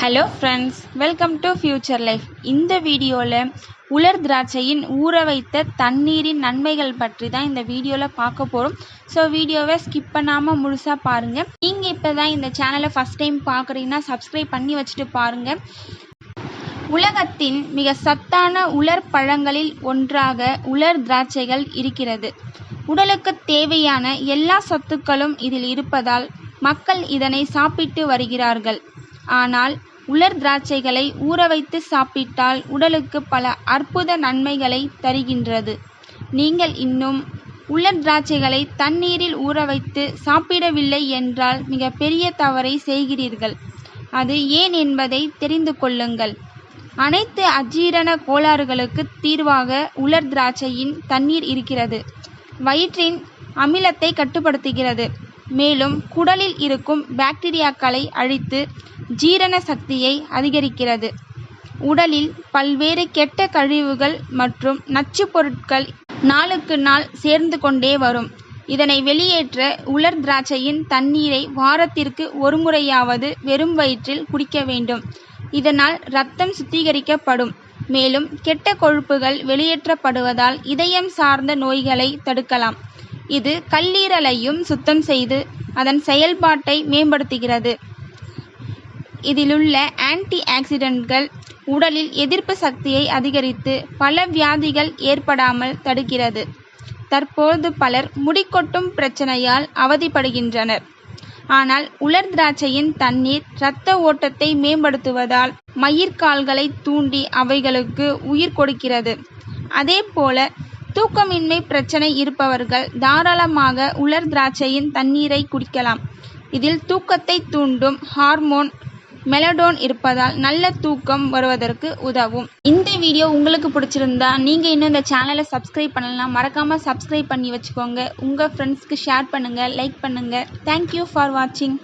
Hello friends, welcome to future life. இந்த வீடியோவில் உலர் திராட்சையின் ஊற வைத்த தண்ணீரின் நன்மைகள் பற்றி தான் இந்த வீடியோவில் பார்க்க போகிறோம். ஸோ வீடியோவை ஸ்கிப் பண்ணாமல் முழுசாக பாருங்கள். நீங்கள் இப்போ தான் இந்த சேனலை ஃபஸ்ட் டைம் பார்க்குறீங்கன்னா சப்ஸ்கிரைப் பண்ணி வச்சுட்டு பாருங்கள். உலகத்தின் மிக சத்தான உலர் பழங்களில் ஒன்றாக உலர் திராட்சைகள் இருக்கிறது. உடலுக்கு தேவையான எல்லா சத்துக்களும் இதில் இருப்பதால் மக்கள் இதனை சாப்பிட்டு வருகிறார்கள். ஆனால் உலர் திராட்சைகளை ஊற வைத்து சாப்பிட்டால் உடலுக்கு பல அற்புத நன்மைகளை தருகின்றது. நீங்கள் இன்னும் உலர் திராட்சைகளை தண்ணீரில் ஊற வைத்து சாப்பிடவில்லை என்றால் மிகப்பெரிய தவறை செய்கிறீர்கள். அது ஏன் என்பதை தெரிந்து கொள்ளுங்கள். அனைத்து அஜீரண கோளாறுகளுக்கு தீர்வாக உலர் திராட்சையின் தண்ணீர் இருக்கிறது. வயிற்றின் அமிலத்தை கட்டுப்படுத்துகிறது. மேலும் குடலில் இருக்கும் பாக்டீரியாக்களை அழித்து ஜீரண சக்தியை அதிகரிக்கிறது. உடலில் பல்வேறு கெட்ட கழிவுகள் மற்றும் நச்சுப் பொருட்கள் நாளுக்கு நாள் சேர்ந்து கொண்டே வரும். இதனை வெளியேற்ற உலர் திராட்சையின் தண்ணீரை வாரத்திற்கு ஒரு முறையாவது வெறும் வயிற்றில் குடிக்க வேண்டும். இதனால் இரத்தம் சுத்திகரிக்கப்படும். மேலும் கெட்ட கொழுப்புகள் வெளியேற்றப்படுவதால் இதயம் சார்ந்த நோய்களை தடுக்கலாம். இது கல்லீரலையும் சுத்தம் செய்து அதன் செயல்பாட்டை மேம்படுத்துகிறது. இதிலுள்ள ஆன்டி ஆக்சிடென்ட்கள் உடலில் எதிர்ப்பு சக்தியை அதிகரித்து பல வியாதிகள் ஏற்படாமல் தடுக்கிறது. தற்போது பலர் முடிக்கொட்டும் பிரச்சனையால் அவதிப்படுகின்றனர். ஆனால் உலர் திராட்சையின் தண்ணீர் இரத்த ஓட்டத்தை மேம்படுத்துவதால் மயிர்கால்களை தூண்டி அவைகளுக்கு உயிர் கொடுக்கிறது. அதேபோல தூக்கமின்மை பிரச்சனை இருப்பவர்கள் தாராளமாக உலர் திராட்சையின் தண்ணீரை குடிக்கலாம். இதில் தூக்கத்தை தூண்டும் ஹார்மோன் மெலடோன் இருப்பதால் நல்ல தூக்கம் வருவதற்கு உதவும். இந்த வீடியோ உங்களுக்கு பிடிச்சிருந்தா நீங்கள் இன்னும் இந்த சேனலை சப்ஸ்கிரைப் பண்ணலாம். மறக்காமல் சப்ஸ்கிரைப் பண்ணி வச்சுக்கோங்க. உங்கள் ஃப்ரெண்ட்ஸ்க்கு ஷேர் பண்ணுங்கள், லைக் பண்ணுங்கள். தேங்க்யூ ஃபார் வாட்சிங்.